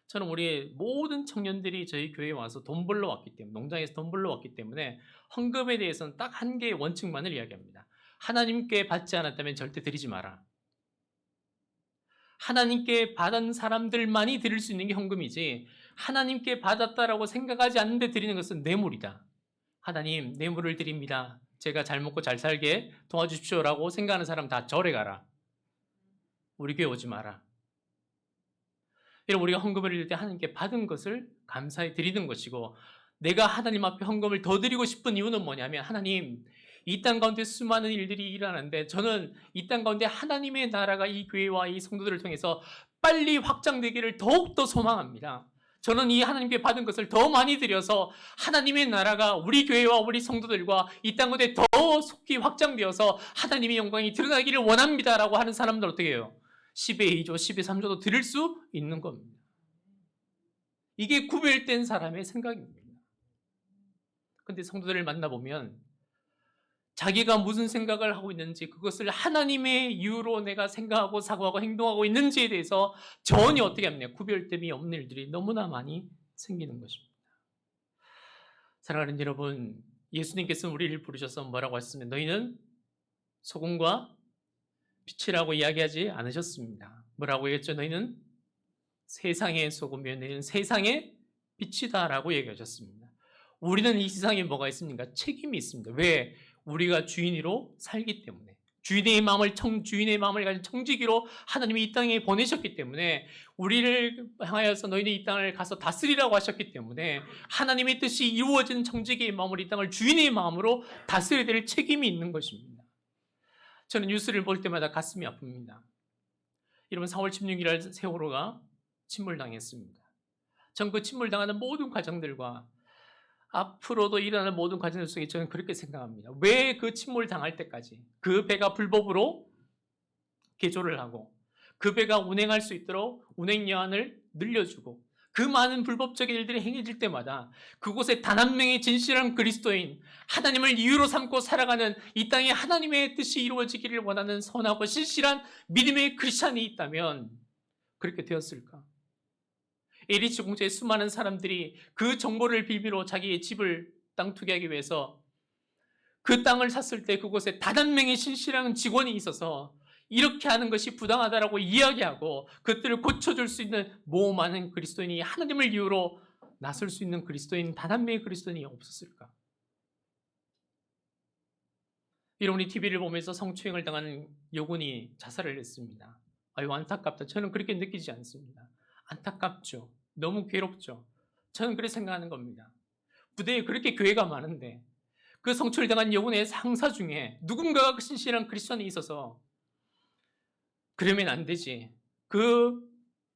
저는 우리 모든 청년들이 저희 교회에 와서 돈 벌러 왔기 때문에 농장에서 돈 벌러 왔기 때문에 헌금에 대해서는 딱 한 개의 원칙만을 이야기합니다. 하나님께 받지 않았다면 절대 드리지 마라. 하나님께 받은 사람들만이 드릴 수 있는 게 헌금이지 하나님께 받았다라고 생각하지 않는데 드리는 것은 뇌물이다. 하나님 뇌물을 드립니다. 제가 잘 먹고 잘 살게 도와주십시오라고 생각하는 사람 다 절에 가라. 우리 교회 오지 마라. 여러분 우리가 헌금을 드릴 때 하나님께 받은 것을 감사히 드리는 것이고 내가 하나님 앞에 헌금을 더 드리고 싶은 이유는 뭐냐면 하나님 이 땅 가운데 수많은 일들이 일어나는데 저는 이 땅 가운데 하나님의 나라가 이 교회와 이 성도들을 통해서 빨리 확장되기를 더욱더 소망합니다. 저는 이 하나님께 받은 것을 더 많이 드려서 하나님의 나라가 우리 교회와 우리 성도들과 이 땅 가운데 더 속히 확장되어서 하나님의 영광이 드러나기를 원합니다라고 하는 사람들 어떻게 해요? 10의 2조, 10의 3조도 드릴 수 있는 겁니다. 이게 구별된 사람의 생각입니다. 그런데 성도들을 만나보면 자기가 무슨 생각을 하고 있는지 그것을 하나님의 이유로 내가 생각하고 사고하고 행동하고 있는지에 대해서 전혀 어떻게 합니까? 구별됨이 없는 일들이 너무나 많이 생기는 것입니다. 사랑하는 여러분, 예수님께서는 우리를 부르셔서 뭐라고 하셨으면 너희는 소금과 빛이라고 이야기하지 않으셨습니다. 뭐라고 얘기했죠? 너희는 세상의 소금이요 너희는 세상의 빛이다라고 얘기하셨습니다. 우리는 이 세상에 뭐가 있습니까? 책임이 있습니다. 왜? 우리가 주인으로 살기 때문에 주인의 마음을 가진 청지기로 하나님이 이 땅에 보내셨기 때문에 우리를 향하여서 너희는 이 땅을 가서 다스리라고 하셨기 때문에 하나님의 뜻이 이루어진 청지기의 마음으로 이 땅을 주인의 마음으로 다스려야 될 책임이 있는 것입니다. 저는 뉴스를 볼 때마다 가슴이 아픕니다. 여러분 4월 16일 세월호가 침몰당했습니다. 전 그 침몰당하는 모든 과정들과 앞으로도 일어나는 모든 과정들 속에 저는 그렇게 생각합니다. 왜 그 침몰당할 때까지 그 배가 불법으로 개조를 하고 그 배가 운행할 수 있도록 운행 여한을 늘려주고 그 많은 불법적인 일들이 행해질 때마다 그곳에 단 한 명의 진실한 그리스도인, 하나님을 이유로 삼고 살아가는 이 땅에 하나님의 뜻이 이루어지기를 원하는 선하고 신실한 믿음의 크리스찬이 있다면 그렇게 되었을까? 에리츠 공주의 수많은 사람들이 그 정보를 빌미로 자기의 집을 땅 투기하기 위해서 그 땅을 샀을 때 그곳에 단 한 명의 신실한 직원이 있어서 이렇게 하는 것이 부당하다라고 이야기하고 그것들을 고쳐줄 수 있는 많은 그리스도인이 하나님을 이유로 나설 수 있는 그리스도인 단 한 명의 그리스도인이 없었을까? 여러분이 TV를 보면서 성추행을 당한 여군이 자살을 했습니다. 아유 안타깝다. 저는 그렇게 느끼지 않습니다. 안타깝죠. 너무 괴롭죠. 저는 그렇게 생각하는 겁니다. 부대에 그렇게 교회가 많은데 그 성추행당한 여군의 상사 중에 누군가가 그 신실한 그리스도인이 있어서 그러면 안 되지. 그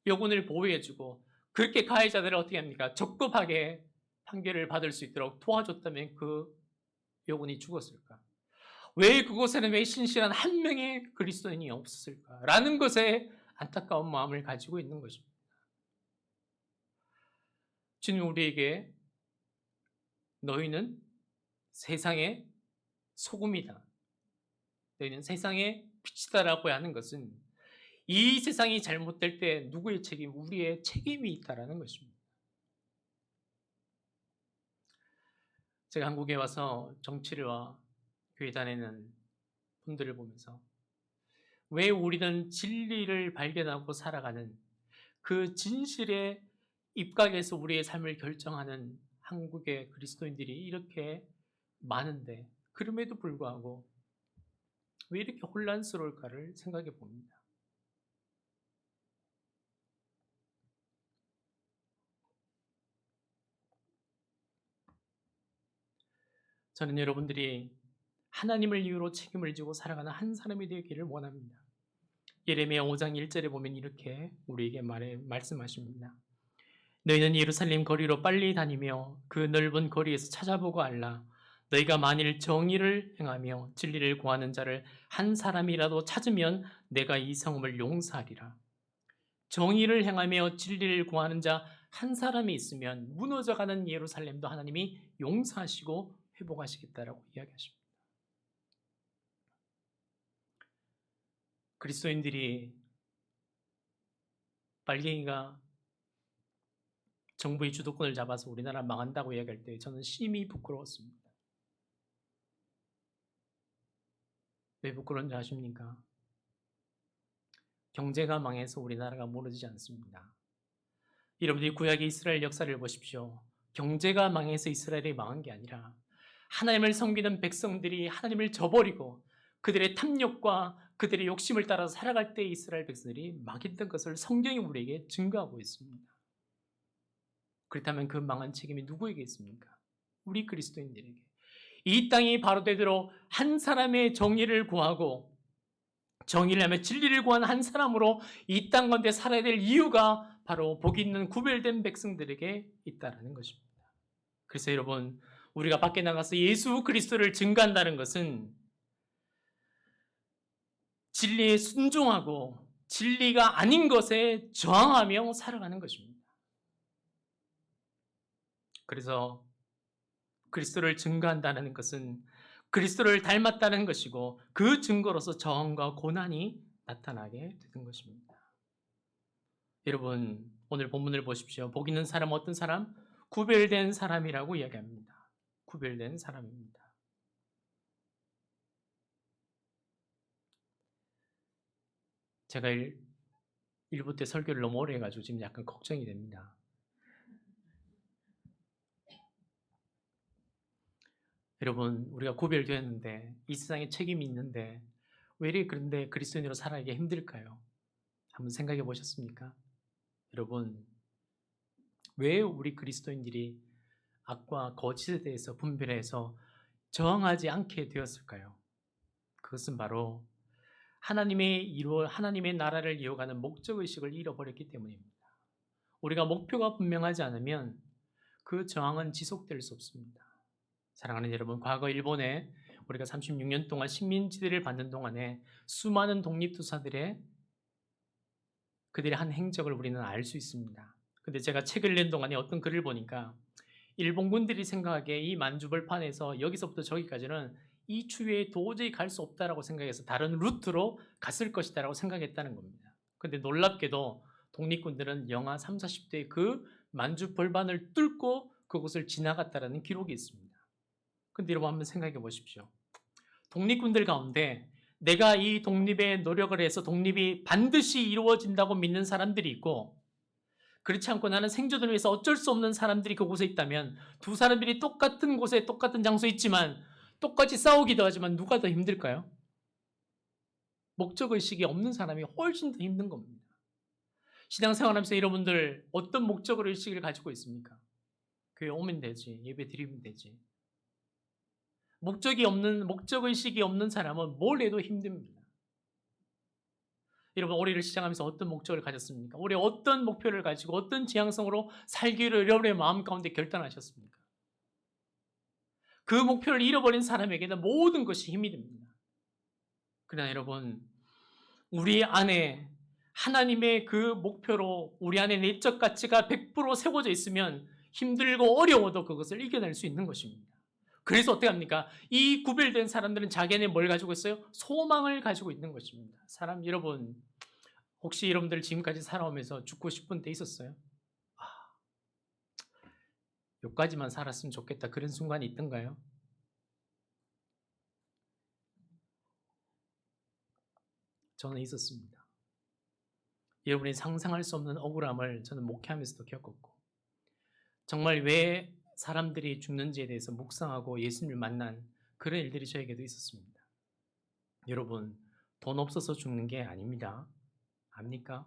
여군을 보호해주고 그렇게 가해자들을 어떻게 합니까? 적법하게 판결을 받을 수 있도록 도와줬다면 그 여군이 죽었을까? 왜 그곳에는 왜 신실한 한 명의 그리스도인이 없었을까? 라는 것에 안타까운 마음을 가지고 있는 것입니다. 주님 우리에게 너희는 세상의 소금이다. 너희는 세상의 빛이다라고 하는 것은 이 세상이 잘못될 때 누구의 책임? 우리의 책임이 있다라는 것입니다. 제가 한국에 와서 정치와 교회 다니는 분들을 보면서 왜 우리는 진리를 발견하고 살아가는 그 진실의 입각에서 우리의 삶을 결정하는 한국의 그리스도인들이 이렇게 많은데 그럼에도 불구하고 왜 이렇게 혼란스러울까를 생각해 봅니다. 저는 여러분들이 하나님을 이유로 책임을 지고 살아가는 한 사람이 되기를 원합니다. 예레미야 5장 1절에 보면 이렇게 우리에게 말씀하십니다. 너희는 예루살렘 거리로 빨리 다니며 그 넓은 거리에서 찾아보고 알라. 너희가 만일 정의를 행하며 진리를 구하는 자를 한 사람이라도 찾으면 내가 이 성읍을 용서하리라. 정의를 행하며 진리를 구하는 자 한 사람이 있으면 무너져가는 예루살렘도 하나님이 용서하시고 회복하시겠다라고 이야기하십니다. 그리스도인들이 빨갱이가 정부의 주도권을 잡아서 우리나라 망한다고 이야기할 때 저는 심히 부끄러웠습니다. 왜 부끄러운지 아십니까? 경제가 망해서 우리나라가 무너지지 않습니다. 여러분들이 구약의 이스라엘 역사를 보십시오. 경제가 망해서 이스라엘이 망한 게 아니라 하나님을 섬기는 백성들이 하나님을 저버리고 그들의 탐욕과 그들의 욕심을 따라 살아갈 때 이스라엘 백성들이 망했던 것을 성경이 우리에게 증거하고 있습니다. 그렇다면 그 망한 책임이 누구에게 있습니까? 우리 그리스도인들에게. 이 땅이 바로 되도록 한 사람의 정의를 구하고 정의를 하며 진리를 구한 한 사람으로 이 땅 가운데 살아야 될 이유가 바로 복 있는 구별된 백성들에게 있다는 것입니다. 그래서 여러분 우리가 밖에 나가서 예수 그리스도를 증거한다는 것은 진리에 순종하고 진리가 아닌 것에 저항하며 살아가는 것입니다. 그래서 그리스도를 증거한다는 것은 그리스도를 닮았다는 것이고 그 증거로서 저항과 고난이 나타나게 되는 것입니다. 여러분 오늘 본문을 보십시오. 복 있는 사람 어떤 사람? 구별된 사람이라고 이야기합니다. 구별된 사람입니다. 제가 1부 때 설교를 너무 오래 해가지고 지금 약간 걱정이 됩니다. 여러분 우리가 구별되었는데 이 세상에 책임이 있는데 왜 이렇게 그런데 그리스도인으로 살아가기 힘들까요? 한번 생각해 보셨습니까? 여러분 왜 우리 그리스도인들이 악과 거짓에 대해서 분별해서 저항하지 않게 되었을까요? 그것은 바로 하나님의 나라를 이어가는 목적의식을 잃어버렸기 때문입니다. 우리가 목표가 분명하지 않으면 그 저항은 지속될 수 없습니다. 사랑하는 여러분, 과거 일본에 우리가 36년 동안 식민지대를 받는 동안에 수많은 독립투사들의 그들의 한 행적을 우리는 알 수 있습니다. 근데 제가 책을 낸 동안에 어떤 글을 보니까 일본군들이 생각하기에 이 만주벌판에서 여기서부터 저기까지는 이 추위에 도저히 갈 수 없다라고 생각해서 다른 루트로 갔을 것이다라고 생각했다는 겁니다. 근데 놀랍게도 독립군들은 영하 3, 40도의 그 만주벌판을 뚫고 그곳을 지나갔다라는 기록이 있습니다. 근데 여러분 한번 생각해 보십시오. 독립군들 가운데 내가 이 독립에 노력을 해서 독립이 반드시 이루어진다고 믿는 사람들이 있고, 그렇지 않고 나는 생존을 위해서 어쩔 수 없는 사람들이 그곳에 있다면, 두 사람들이 똑같은 곳에 똑같은 장소에 있지만 똑같이 싸우기도 하지만 누가 더 힘들까요? 목적의식이 없는 사람이 훨씬 더 힘든 겁니다. 신앙생활하면서 여러분들 어떤 목적의식을 가지고 있습니까? 교회 오면 되지, 예배 드리면 되지. 목적의식이 없는 사람은 뭘 해도 힘듭니다. 여러분, 올해를 시작하면서 어떤 목적을 가졌습니까? 올해 어떤 목표를 가지고 어떤 지향성으로 살기를 여러분의 마음 가운데 결단하셨습니까? 그 목표를 잃어버린 사람에게는 모든 것이 힘이 됩니다. 그러나 여러분, 우리 안에 하나님의 그 목표로 우리 안에 내적 가치가 100% 세워져 있으면 힘들고 어려워도 그것을 이겨낼 수 있는 것입니다. 그래서 어떻게 합니까? 이 구별된 사람들은 자기 안에 뭘 가지고 있어요? 소망을 가지고 있는 것입니다. 여러분, 혹시 여러분들 지금까지 살아오면서 죽고 싶은 때 있었어요? 여기까지만 살았으면 좋겠다, 그런 순간이 있던가요? 저는 있었습니다. 여러분이 상상할 수 없는 억울함을 저는 목회하면서도 겪었고, 정말 왜 사람들이 죽는지에 대해서 묵상하고 예수님을 만난 그런 일들이 저에게도 있었습니다. 여러분, 돈 없어서 죽는 게 아닙니다. 압니까?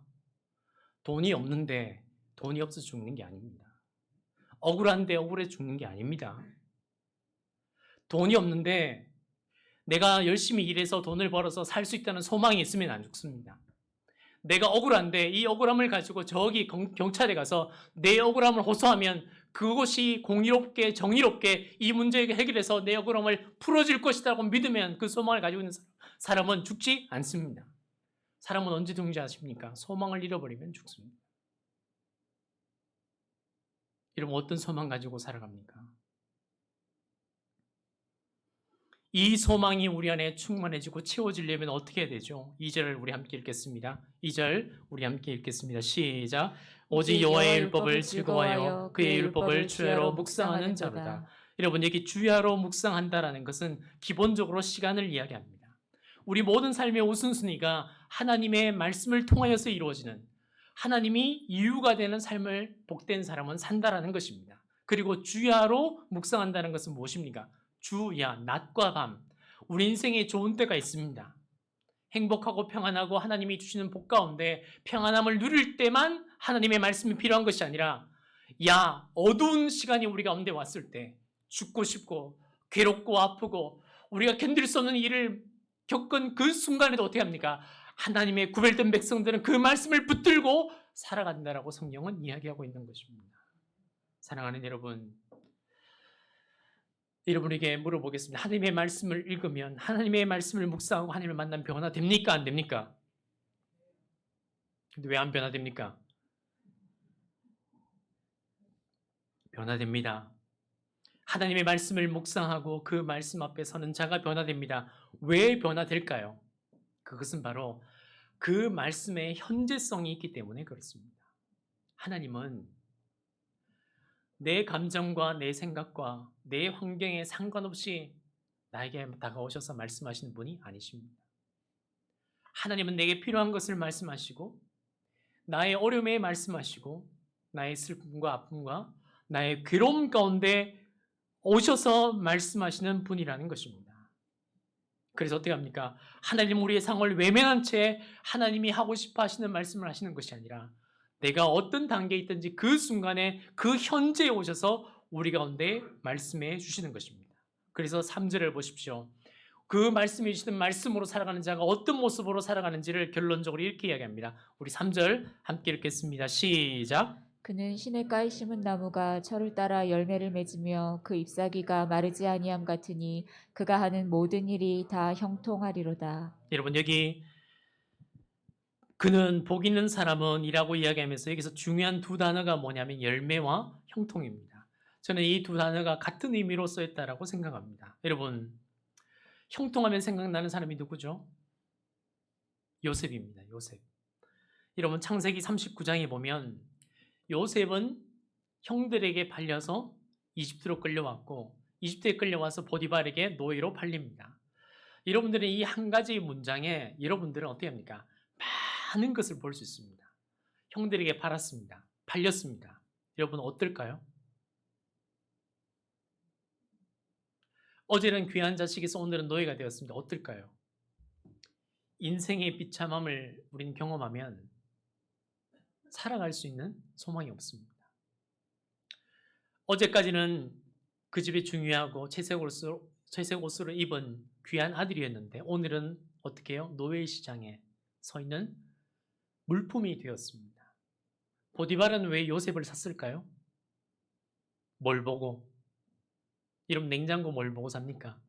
돈이 없는데 돈이 없어서 죽는 게 아닙니다. 억울한데 억울해 죽는 게 아닙니다. 돈이 없는데 내가 열심히 일해서 돈을 벌어서 살 수 있다는 소망이 있으면 안 죽습니다. 내가 억울한데 이 억울함을 가지고 저기 경찰에 가서 내 억울함을 호소하면 그것이 공의롭게 정의롭게 이 문제를 해결해서 내 억울함을 풀어줄 것이라고 믿으면 그 소망을 가지고 있는 사람은 죽지 않습니다. 사람은 언제 죽는지 아십니까? 소망을 잃어버리면 죽습니다. 여러분, 어떤 소망 가지고 살아갑니까? 이 소망이 우리 안에 충만해지고 채워지려면 어떻게 해야 되죠? 2절을 우리 함께 읽겠습니다. 2절 우리 함께 읽겠습니다. 시작. 오직 여호와의 율법을 즐거워하여 그의 율법을 주야로 묵상하는 자로다. 여러분, 여기 주야로 묵상한다라는 것은 기본적으로 시간을 이야기합니다. 우리 모든 삶의 우선순위가 하나님의 말씀을 통하여서 이루어지는, 하나님이 이유가 되는 삶을 복된 사람은 산다라는 것입니다. 그리고 주야로 묵상한다는 것은 무엇입니까? 주야, 낮과 밤, 우리 인생에 좋은 때가 있습니다. 행복하고 평안하고 하나님이 주시는 복 가운데 평안함을 누릴 때만 하나님의 말씀이 필요한 것이 아니라, 어두운 시간이 우리 가운데 왔을 때, 죽고 싶고 괴롭고 아프고 우리가 견딜 수 없는 일을 겪은 그 순간에도 어떻게 합니까? 하나님의 구별된 백성들은 그 말씀을 붙들고 살아간다라고 성경은 이야기하고 있는 것입니다. 사랑하는 여러분, 여러분에게 물어보겠습니다. 하나님의 말씀을 읽으면, 하나님의 말씀을 묵상하고 하나님을 만나면 변화됩니까? 안 됩니까? 근데 왜 안 변화됩니까? 변화됩니다. 하나님의 말씀을 묵상하고 그 말씀 앞에 서는 자가 변화됩니다. 왜 변화될까요? 그것은 바로 그 말씀의 현재성이 있기 때문에 그렇습니다. 하나님은 내 감정과 내 생각과 내 환경에 상관없이 나에게 다가오셔서 말씀하시는 분이 아니십니다. 하나님은 내게 필요한 것을 말씀하시고, 나의 어려움에 말씀하시고, 나의 슬픔과 아픔과 나의 괴로움 가운데 오셔서 말씀하시는 분이라는 것입니다. 그래서 어떻게 합니까? 하나님, 우리의 상을 외면한 채 하나님이 하고 싶어 하시는 말씀을 하시는 것이 아니라, 내가 어떤 단계에 있든지 그 순간에 그 현재에 오셔서 우리 가운데 말씀해 주시는 것입니다. 그래서 3절을 보십시오. 그 말씀해 주시던 말씀으로 살아가는 자가 어떤 모습으로 살아가는지를 결론적으로 이렇게 이야기합니다. 우리 3절 함께 읽겠습니다. 시작. 그는 시냇가에 심은 나무가 철을 따라 열매를 맺으며 그 잎사귀가 마르지 아니함 같으니 그가 하는 모든 일이 다 형통하리로다. 여러분 여기 그는 복 있는 사람은 이라고 이야기하면서 여기서 중요한 두 단어가 뭐냐면 열매와 형통입니다. 저는 이 두 단어가 같은 의미로 쓰였다라고 생각합니다. 여러분 형통하면 생각나는 사람이 누구죠? 요셉입니다. 요셉. 여러분 창세기 39장에 보면 요셉은 형들에게 팔려서 이집트로 끌려왔고 이집트에 끌려와서 보디발에게 노예로 팔립니다. 여러분들은 이 한 가지 문장에 여러분들은 어떻게 합니까? 많은 것을 볼 수 있습니다. 형들에게 팔았습니다. 팔렸습니다. 여러분 어떨까요? 어제는 귀한 자식에서 오늘은 노예가 되었습니다. 어떨까요? 인생의 비참함을 우리는 경험하면 살아갈 수 있는 소망이 없습니다. 어제까지는 그 집이 중요하고 채색 옷으로 입은 귀한 아들이었는데 오늘은 어떻게 해요? 노예 시장에 서 있는 물품이 되었습니다. 보디발은 왜 요셉을 샀을까요? 뭘 보고? 여러분 냉장고 뭘 보고 삽니까?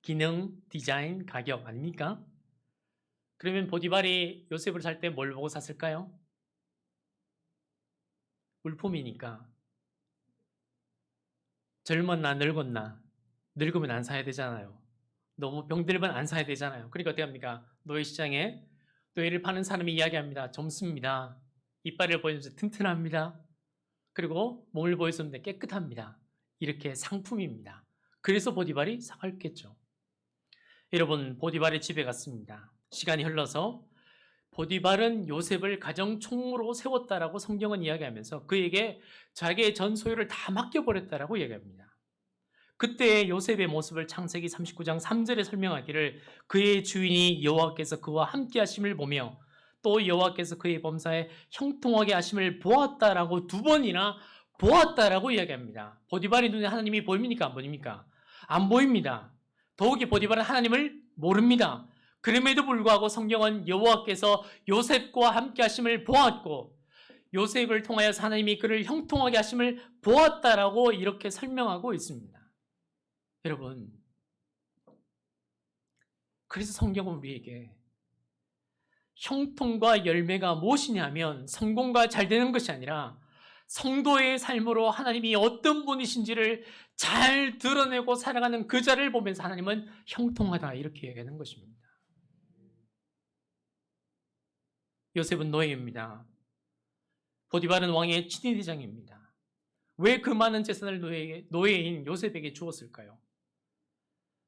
기능, 디자인, 가격 아닙니까? 그러면 보디발이 요셉을 살 때 뭘 보고 샀을까요? 물품이니까. 젊었나 늙었나? 늙으면 안 사야 되잖아요. 너무 병들면 안 사야 되잖아요. 그러니까 어떻게 합니까? 노예시장에 노예를 파는 사람이 이야기합니다. 젊습니다. 이빨을 보여주면서 튼튼합니다. 그리고 몸을 보여주는데 깨끗합니다. 이렇게 상품입니다. 그래서 보디발이 사갔겠죠. 여러분 보디발의 집에 갔습니다. 시간이 흘러서 보디발은 요셉을 가정 총무로 세웠다라고 성경은 이야기하면서 그에게 자기의 전 소유를 다 맡겨버렸다라고 이야기합니다. 그때 요셉의 모습을 창세기 39장 3절에 설명하기를 그의 주인이 여호와께서 그와 함께 하심을 보며 또 여호와께서 그의 범사에 형통하게 하심을 보았다라고 두 번이나 보았다라고 이야기합니다. 보디발의 눈에 하나님이 보입니까? 안 보입니까? 안 보입니다. 더욱이 보디발은 하나님을 모릅니다. 그럼에도 불구하고 성경은 여호와께서 요셉과 함께 하심을 보았고 요셉을 통하여서 하나님이 그를 형통하게 하심을 보았다라고 이렇게 설명하고 있습니다. 여러분, 그래서 성경은 우리에게 형통과 열매가 무엇이냐면 성공과 잘 되는 것이 아니라 성도의 삶으로 하나님이 어떤 분이신지를 잘 드러내고 살아가는 그 자를 보면서 하나님은 형통하다 이렇게 얘기하는 것입니다. 요셉은 노예입니다. 보디발은 왕의 친위대장입니다. 왜 그 많은 재산을 노예인 요셉에게 주었을까요?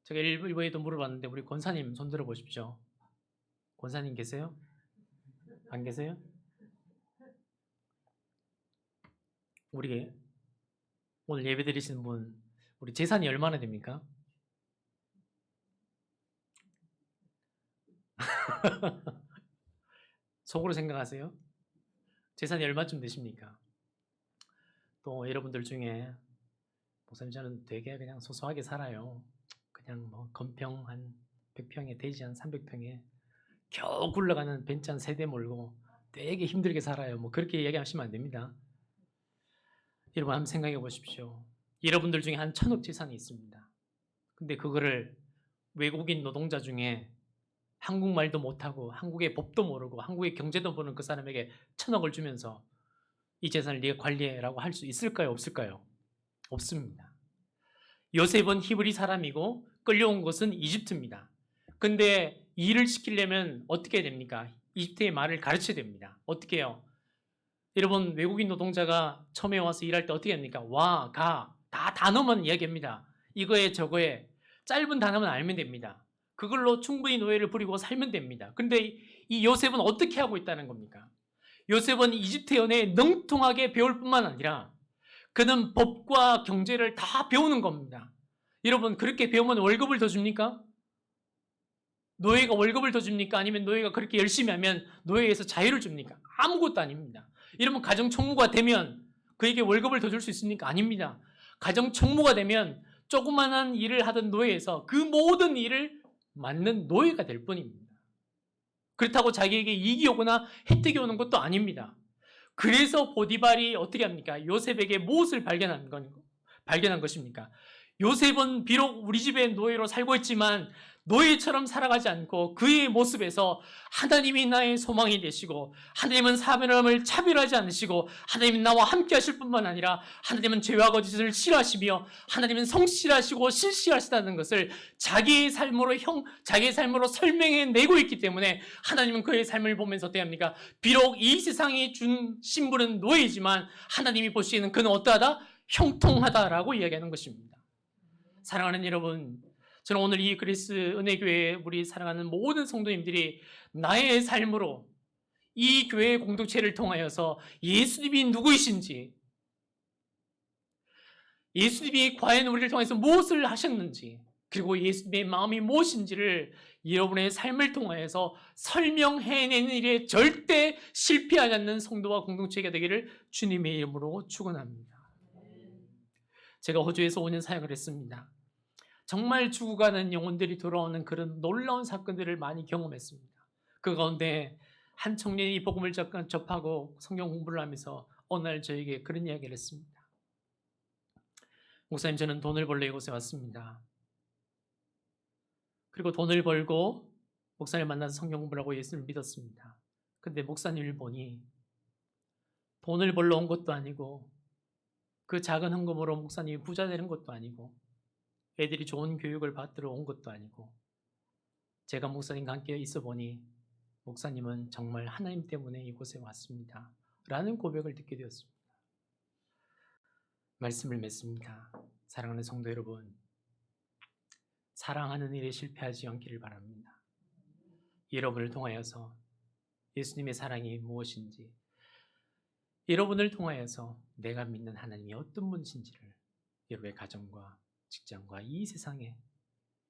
제가 일부에도 물어봤는데 우리 권사님 손 들어 보십시오. 권사님 계세요? 안 계세요? 우리 오늘 예배 드리시는 분 우리 재산이 얼마나 됩니까? 속으로 생각하세요? 재산이 얼마쯤 되십니까? 또 여러분들 중에 목사님 저는 되게 그냥 소소하게 살아요. 그냥 뭐 건평 한 100평에 대지 한 300평에 겨우 굴러가는 벤츠 한 3대 몰고 되게 힘들게 살아요. 뭐 그렇게 얘기하시면 안 됩니다. 여러분 한번 생각해 보십시오. 여러분들 중에 한 1,000억 재산이 있습니다. 근데 그거를 외국인 노동자 중에 한국말도 못하고 한국의 법도 모르고 한국의 경제도 모르는 그 사람에게 1,000억을 주면서 이 재산을 네가 관리해라고 할 수 있을까요? 없을까요? 없습니다. 요셉은 히브리 사람이고 끌려온 곳은 이집트입니다. 근데 일을 시키려면 어떻게 해야 됩니까? 이집트의 말을 가르쳐야 됩니다. 어떻게 해요? 여러분 외국인 노동자가 처음에 와서 일할 때 어떻게 합니까? 와, 가, 다 단어만 이야기합니다. 이거에 저거에 짧은 단어만 알면 됩니다. 그걸로 충분히 노예를 부리고 살면 됩니다. 근데 이 요셉은 어떻게 하고 있다는 겁니까? 요셉은 이집트 연애에 능통하게 배울 뿐만 아니라 그는 법과 경제를 다 배우는 겁니다. 여러분 그렇게 배우면 월급을 더 줍니까? 노예가 월급을 더 줍니까? 아니면 노예가 그렇게 열심히 하면 노예에서 자유를 줍니까? 아무것도 아닙니다. 여러분 가정 총무가 되면 그에게 월급을 더 줄 수 있습니까? 아닙니다. 가정 총무가 되면 조그만한 일을 하던 노예에서 그 모든 일을 맡는 노예가 될 뿐입니다. 그렇다고 자기에게 이익이 오거나 혜택이 오는 것도 아닙니다. 그래서 보디발이 어떻게 합니까? 요셉에게 무엇을 발견한 것입니까? 요셉은 비록 우리 집의 노예로 살고 있지만 노예처럼 살아가지 않고 그의 모습에서 하나님이 나의 소망이 되시고 하나님은 사람을 차별하지 않으시고 하나님은 나와 함께 하실 뿐만 아니라 하나님은 죄와 거짓을 싫어하시며 하나님은 성실하시고 신실하시다는 것을 자기의 삶으로 설명해내고 있기 때문에 하나님은 그의 삶을 보면서 어떻게 합니까? 비록 이 세상이 준 신분은 노예이지만 하나님이 보시기에는 그는 어떠하다? 형통하다라고 이야기하는 것입니다. 사랑하는 여러분, 저는 오늘 이 그리스 은혜교회 우리 사랑하는 모든 성도님들이 나의 삶으로 이 교회 공동체를 통하여서 예수님이 누구이신지, 예수님이 과연 우리를 통해서 무엇을 하셨는지, 그리고 예수님의 마음이 무엇인지를 여러분의 삶을 통하여서 설명해내는 일에 절대 실패하지 않는 성도와 공동체가 되기를 주님의 이름으로 축원합니다. 제가 호주에서 5년 사역을 했습니다. 정말 죽어가는 영혼들이 돌아오는 그런 놀라운 사건들을 많이 경험했습니다. 그 가운데 한 청년이 복음을 접하고 성경 공부를 하면서 어느 날 저에게 그런 이야기를 했습니다. 목사님, 저는 돈을 벌러 이곳에 왔습니다. 그리고 돈을 벌고 목사님 만나서 성경 공부를 하고 예수를 믿었습니다. 근데 목사님을 보니 돈을 벌러 온 것도 아니고 그 작은 헌금으로 목사님이 부자 되는 것도 아니고 애들이 좋은 교육을 받으러 온 것도 아니고 제가 목사님과 함께 있어 보니 목사님은 정말 하나님 때문에 이곳에 왔습니다. 라는 고백을 듣게 되었습니다. 말씀을 맺습니다. 사랑하는 성도 여러분, 사랑하는 일에 실패하지 않기를 바랍니다. 여러분을 통하여서 예수님의 사랑이 무엇인지, 여러분을 통하여서 내가 믿는 하나님이 어떤 분이신지를 여러분의 가정과 직장과 이 세상에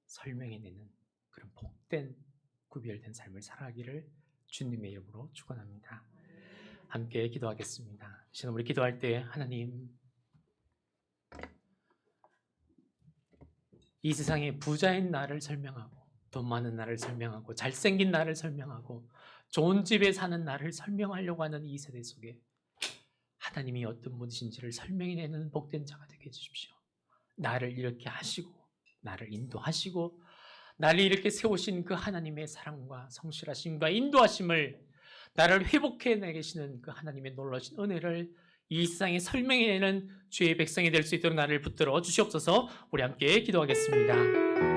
설명해내는 그런 복된 구별된 삶을 살아가기를 주님의 이름으로 축원합니다. 함께 기도하겠습니다. 이제 우리 기도할 때 하나님, 이 세상에 부자인 나를 설명하고 돈 많은 나를 설명하고 잘생긴 나를 설명하고 좋은 집에 사는 나를 설명하려고 하는 이 세대 속에 하나님이 어떤 분이신지를 설명해내는 복된 자가 되게 해주십시오. 나를 이렇게 하시고 나를 인도하시고 나를 이렇게 세우신 그 하나님의 사랑과 성실하심과 인도하심을 나를 회복해 내계시는 그 하나님의 놀라신 은혜를 이 세상에 설명해내는 주의 백성이 될 수 있도록 나를 붙들어 주시옵소서. 우리 함께 기도하겠습니다.